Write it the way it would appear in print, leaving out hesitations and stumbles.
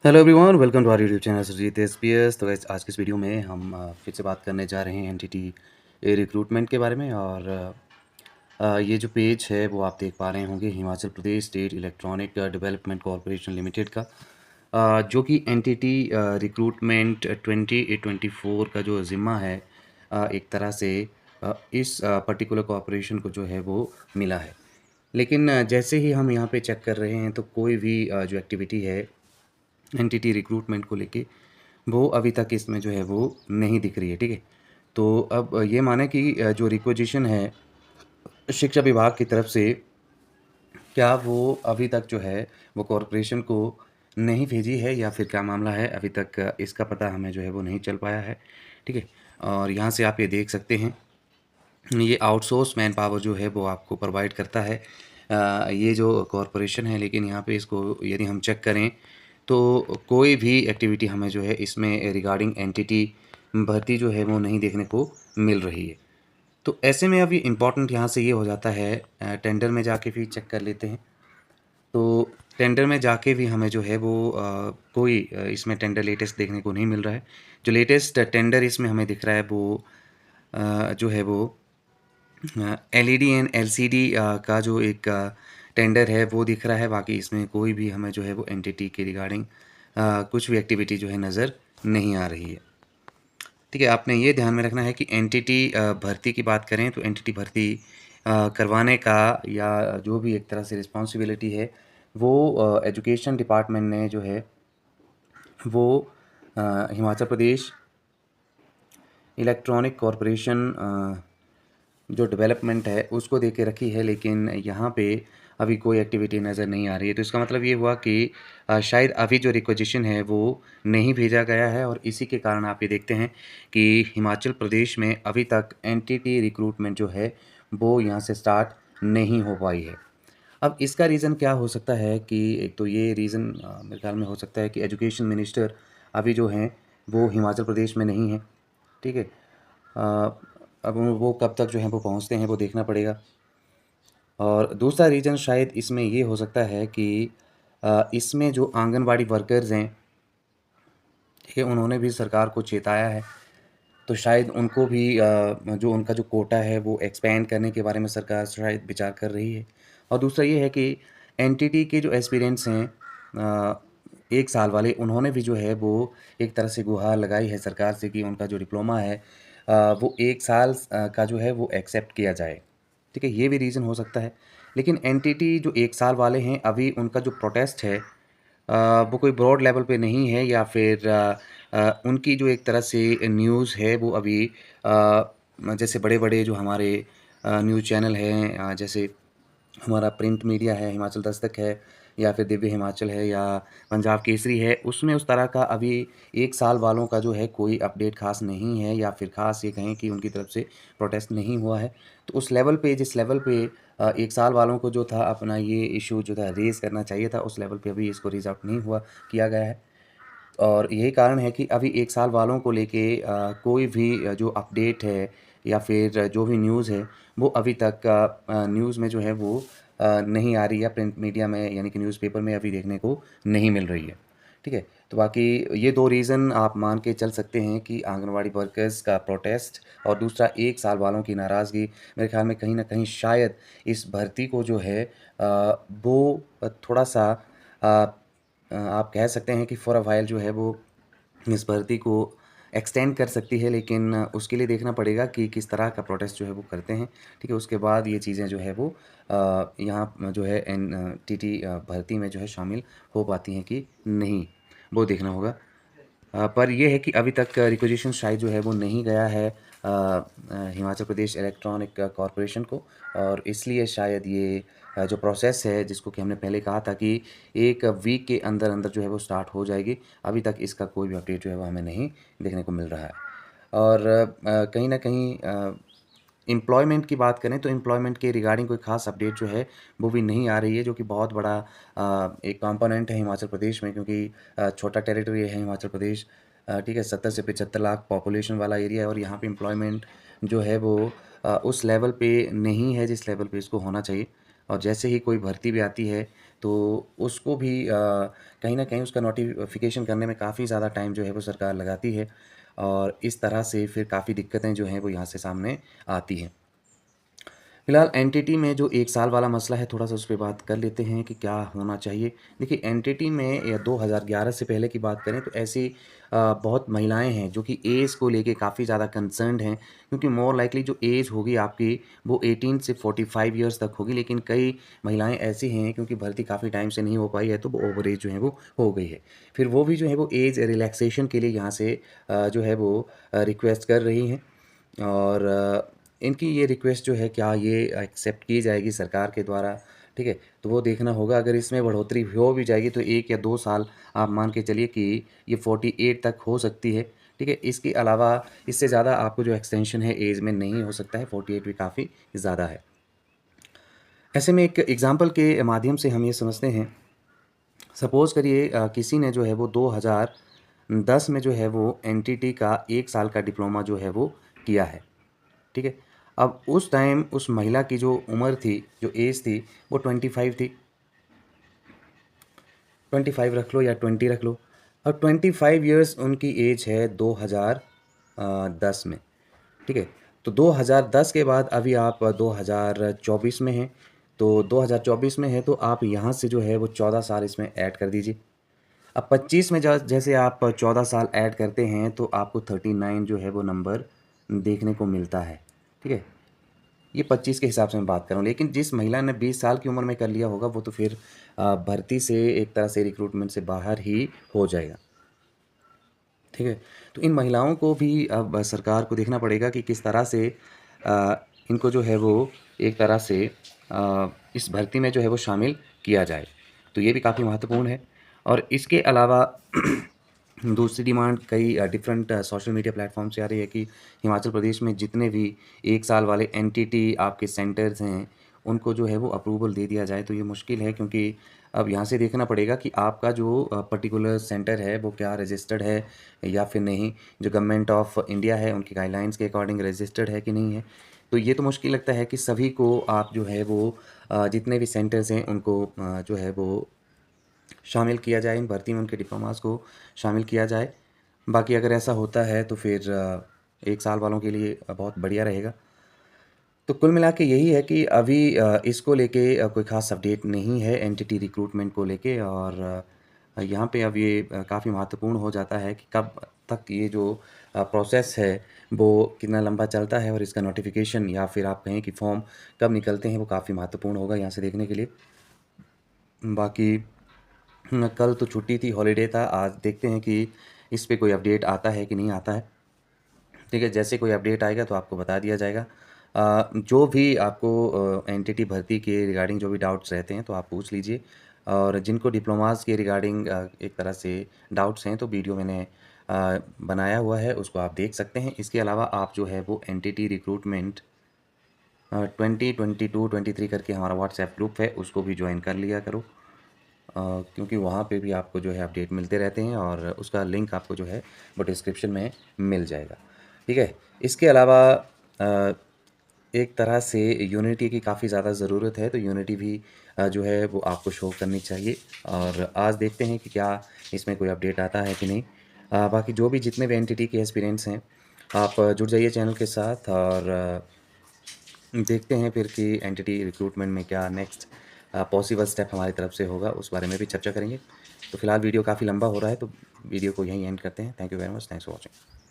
Hello everyone, welcome to our YouTube channel Surjit SPS. तो guys, आज की इस वीडियो में हम फिर से बात करने जा रहे हैं एनटीटी रिक्रूटमेंट के बारे में। और ये जो पेज है वो आप देख पा रहे होंगे, Himachal Pradesh state electronic development corporation limited का, जो कि एनटीटी रिक्रूटमेंट 2024 का जो ज़िम्मा है, एक तरह से इस पर्टिकुलर कॉरपोरेशन को जो है वो मिला है। लेकिन जैसे ही हम यहाँ पे चेक कर रहे हैं तो कोई भी जो एक्टिविटी है एनटीटी रिक्रूटमेंट को लेके, वो अभी तक इसमें जो है वो नहीं दिख रही है। ठीक है, तो अब ये माने कि जो रिक्वेजिशन है शिक्षा विभाग की तरफ से, क्या वो अभी तक जो है वो कॉरपोरेशन को नहीं भेजी है या फिर क्या मामला है, अभी तक इसका पता हमें जो है वो नहीं चल पाया है। ठीक है, और यहाँ से आप ये देख सकते हैं, ये आउटसोर्स मैन पावर जो है वो आपको प्रोवाइड करता है ये जो कॉरपोरेशन है। लेकिन यहाँ पे इसको यदि हम चेक करें तो कोई भी एक्टिविटी हमें जो है इसमें रिगार्डिंग एंटिटी भर्ती जो है वो नहीं देखने को मिल रही है। तो ऐसे में अभी इम्पॉर्टेंट यहाँ से ये हो जाता है, टेंडर में जाके भी चेक कर लेते हैं। तो टेंडर में जाके भी हमें जो है वो कोई इसमें टेंडर लेटेस्ट देखने को नहीं मिल रहा है। जो लेटेस्ट टेंडर इसमें हमें दिख रहा है वो जो है वो एलईडी एंड एलसीडी का जो एक टेंडर है वो दिख रहा है। बाकी इसमें कोई भी हमें जो है वो एंटिटी के रिगार्डिंग कुछ भी एक्टिविटी जो है नज़र नहीं आ रही है। ठीक है, आपने ये ध्यान में रखना है कि एंटिटी भर्ती की बात करें तो एंटिटी भर्ती करवाने का या जो भी एक तरह से रिस्पॉन्सिबिलिटी है वो एजुकेशन डिपार्टमेंट ने जो है वो हिमाचल प्रदेश इलेक्ट्रॉनिक कॉरपोरेशन जो डेवलपमेंट है उसको दे के रखी है। लेकिन यहाँ पे अभी कोई एक्टिविटी नज़र नहीं आ रही है। तो इसका मतलब ये हुआ कि शायद अभी जो रिक्वेजिशन है वो नहीं भेजा गया है, और इसी के कारण आप ये देखते हैं कि हिमाचल प्रदेश में अभी तक एनटीटी रिक्रूटमेंट जो है वो यहाँ से स्टार्ट नहीं हो पाई है। अब इसका रीज़न क्या हो सकता है कि एक तो ये रीज़न मेरे ख्याल में हो सकता है कि एजुकेशन मिनिस्टर अभी जो हैं वो हिमाचल प्रदेश में नहीं है। ठीक है, अब वो कब तक जो है वो पहुँचते हैं वो देखना पड़ेगा। और दूसरा रीज़न शायद इसमें ये हो सकता है कि इसमें जो आंगनवाड़ी वर्कर्स हैं, ठीक है, उन्होंने भी सरकार को चेताया है। तो शायद उनको भी जो उनका जो कोटा है वो एक्सपेंड करने के बारे में सरकार शायद विचार कर रही है। और दूसरा ये है कि एनटीटी के जो एस्पिरेंट्स हैं 1 साल वाले, उन्होंने भी जो है वो एक तरह से गुहार लगाई है सरकार से कि उनका जो डिप्लोमा है वो 1 साल का जो है वो एक्सेप्ट किया जाए। ठीक है, ये भी रीज़न हो सकता है। लेकिन एनटीटी जो 1 साल वाले हैं, अभी उनका जो प्रोटेस्ट है वो कोई ब्रॉड लेवल पे नहीं है, या फिर उनकी जो एक तरह से न्यूज़ है वो अभी जैसे बड़े-बड़े जो हमारे न्यूज़ चैनल हैं, जैसे हमारा प्रिंट मीडिया है, हिमाचल दस्तक है, या फिर दिव्य हिमाचल है, या पंजाब केसरी है, उसमें उस तरह का अभी 1 साल वालों का जो है कोई अपडेट ख़ास नहीं है, या फिर ख़ास ये कहें कि उनकी तरफ से प्रोटेस्ट नहीं हुआ है। तो उस लेवल पे, जिस लेवल पे 1 साल वालों को जो था अपना ये इश्यू जो था रेज़ करना चाहिए था, उस लेवल पे अभी इसको रेज़ आउट नहीं हुआ किया गया है। और यही कारण है कि अभी 1 साल वालों को लेके कोई भी जो अपडेट है या फिर जो भी न्यूज़ है, वो अभी तक न्यूज़ में जो है वो नहीं आ रही है, प्रिंट मीडिया में यानी कि न्यूज़पेपर में अभी देखने को नहीं मिल रही है। ठीक है? तो बाकी ये 2 रीज़न आप मान के चल सकते हैं कि आंगनवाड़ी वर्कर्स का प्रोटेस्ट और दूसरा 1 साल वालों की नाराज़गी, मेरे ख़्याल में कहीं न कहीं शायद इस भर्ती को जो है वो थोड़ा-सा आप कह सकते हैं कि फॉर अ व्हाइल जो है वो इस भर्ती को एक्सटेंड कर सकती है। लेकिन उसके लिए देखना पड़ेगा कि किस तरह का प्रोटेस्ट जो है वो करते हैं। ठीक है, उसके बाद ये चीज़ें जो है वो यहाँ जो है एनटीटी भर्ती में जो है शामिल हो पाती हैं कि नहीं, वो देखना होगा। पर ये है कि अभी तक रिक्वेजिशन शायद जो है वो नहीं गया है हिमाचल प्रदेश इलेक्ट्रॉनिक कॉरपोरेशन को, और इसलिए शायद ये जो प्रोसेस है जिसको कि हमने पहले कहा था कि 1 वीक के अंदर-अंदर जो है वो स्टार्ट हो जाएगी, अभी तक इसका कोई भी अपडेट जो है वो हमें नहीं देखने को मिल रहा है। और कहीं न कहीं एम्प्लॉयमेंट की बात करें तो एम्प्लॉयमेंट के रिगार्डिंग कोई ख़ास अपडेट जो है वो भी नहीं आ रही है, जो कि बहुत बड़ा एक कंपोनेंट है हिमाचल प्रदेश में, क्योंकि छोटा टेरिटरी है हिमाचल प्रदेश। ठीक है, 70 से 75 लाख पॉपुलेशन वाला एरिया है, और यहाँ पे एम्प्लॉयमेंट जो है वो उस लेवल पे नहीं है जिस लेवल पे इसको होना चाहिए। और जैसे ही कोई भर्ती भी आती है तो उसको भी कहीं न कहीं उसका नोटिफ़िकेशन करने में काफ़ी ज़्यादा टाइम जो है वो सरकार लगाती है और इस तरह से फिर काफ़ी दिक्कतें जो हैं वो यहाँ से सामने आती हैं। फिलहाल एनटीटी में जो 1 साल वाला मसला है, थोड़ा-सा उस पे बात कर लेते हैं कि क्या होना चाहिए। देखिए एनटीटी में या 2011 से पहले की बात करें तो ऐसी बहुत महिलाएँ हैं जो कि ऐज को लेके काफ़ी ज़्यादा कंसर्न्ड हैं, क्योंकि मोर लाइकली जो ऐज होगी आपकी वो 18 से 45 इयर्स तक होगी। लेकिन कई महिलाएँ ऐसी हैं क्योंकि भर्ती काफ़ी टाइम से नहीं हो पाई है तो वो ओवर एज जो है वो हो गई है। फिर वो भी जो है वो ऐज रिलैक्सेशन के लिए यहाँ से जो है वो रिक्वेस्ट कर रही हैं और इनकी ये रिक्वेस्ट जो है क्या ये एक्सेप्ट की जाएगी सरकार के द्वारा, ठीक है? तो वो देखना होगा। अगर इसमें बढ़ोतरी हो भी जाएगी तो 1 या 2 साल आप मान के चलिए कि ये 48 तक हो सकती है, ठीक है? इसके अलावा इससे ज़्यादा आपको जो एक्सटेंशन है ऐज में नहीं हो सकता है, 48 भी काफ़ी ज़्यादा है। ऐसे में एक एग्ज़ाम्पल के माध्यम से हम ये समझते हैं, सपोज़ करिए किसी ने जो है वो 2010 में जो है वो एनटीटी का 1 साल का डिप्लोमा जो है वो किया है। ठीक है? अब उस टाइम उस महिला की जो उम्र थी, जो एज थी, वो 25 थी। 25 रख लो या 20 रख लो। अब 25 इयर्स उनकी एज है 2010 में, ठीक है? तो 2010 के बाद अभी आप 2024 में हैं, तो 2024 में हैं तो आप यहाँ से जो है वो 14 साल इसमें ऐड कर दीजिए। अब 25 में जैसे आप 14 साल ऐड करते हैं तो आपको 39 जो है वो नंबर देखने को मिलता है, ठीक है? ये 25 के हिसाब से मैं बात कर रहा हूँ, लेकिन जिस महिला ने 20 साल की उम्र में कर लिया होगा वो तो फिर भर्ती से एक तरह से रिक्रूटमेंट से बाहर ही हो जाएगा, ठीक है? तो इन महिलाओं को भी अब सरकार को देखना पड़ेगा कि किस तरह से अ, इनको जो है वो एक तरह से इस भर्ती में जो है वो शामिल किया जाए। तो ये भी काफ़ी महत्वपूर्ण है और इसके अलावा दूसरी डिमांड कई डिफरेंट सोशल मीडिया प्लेटफ़ॉर्म से आ रही है कि हिमाचल प्रदेश में जितने भी 1 साल वाले एनटीटी आपके सेंटर्स हैं, उनको जो है वो अप्रूवल दे दिया जाए। तो ये मुश्किल है क्योंकि अब यहाँ से देखना पड़ेगा कि आपका जो पर्टिकुलर सेंटर है वो क्या रजिस्टर्ड है या फिर नहीं। जो गवर्नमेंट ऑफ इंडिया है उनकी गाइडलाइंस के अकॉर्डिंग रजिस्टर्ड है कि नहीं है। तो ये तो मुश्किल लगता है कि सभी को आप जो है वो जितने भी सेंटर्स हैं उनको जो है वो शामिल किया जाए, इन भर्ती में उनके डिप्लोमास को शामिल किया जाए। बाकी अगर ऐसा होता है तो फिर 1 साल वालों के लिए बहुत बढ़िया रहेगा। तो कुल मिला के यही है कि अभी इसको लेके कोई ख़ास अपडेट नहीं है एनटीटी रिक्रूटमेंट को लेके और यहाँ पे अब ये काफ़ी महत्वपूर्ण हो जाता है कि कब तक ये जो प्रोसेस है वो कितना लंबा चलता है और इसका नोटिफ़िकेशन या फिर आप कहें कि फॉर्म कब निकलते हैं, वो काफ़ी महत्वपूर्ण होगा यहाँ से देखने के लिए। बाकी कल तो छुट्टी थी, हॉलिडे था, आज देखते हैं कि इस पे कोई अपडेट आता है कि नहीं आता है। ठीक है, जैसे कोई अपडेट आएगा तो आपको बता दिया जाएगा। जो भी आपको एनटीटी भर्ती के रिगार्डिंग जो भी डाउट्स रहते हैं तो आप पूछ लीजिए और जिनको डिप्लोमास के रिगार्डिंग एक तरह से डाउट्स हैं तो वीडियो मैंने बनाया हुआ है, उसको आप देख सकते हैं। इसके अलावा आप जो है वो एनटीटी रिक्रूटमेंट 2022-23 करके हमारा व्हाट्सएप ग्रुप है, उसको भी ज्वाइन कर लिया करो। क्योंकि वहाँ पे भी आपको जो है अपडेट मिलते रहते हैं और उसका लिंक आपको जो है वो डिस्क्रिप्शन में मिल जाएगा, ठीक है? इसके अलावा अ, एक तरह से यूनिटी की काफ़ी ज़्यादा ज़रूरत है, तो यूनिटी भी जो है वो आपको शो करनी चाहिए और आज देखते हैं कि क्या इसमें कोई अपडेट आता है कि नहीं। बाकी जो भी जितने भी एनटीटी के एस्पिरेंट्स हैं, आप जुड़ जाइए चैनल के साथ और देखते हैं फिर कि एंटिटी रिक्रूटमेंट में क्या नेक्स्ट पॉसिबल स्टेप हमारी तरफ से होगा, उस बारे में भी चर्चा करेंगे। तो फिलहाल वीडियो काफ़ी लंबा हो रहा है तो वीडियो को यहीं एंड करते हैं। Thank you very much, thanks for watching.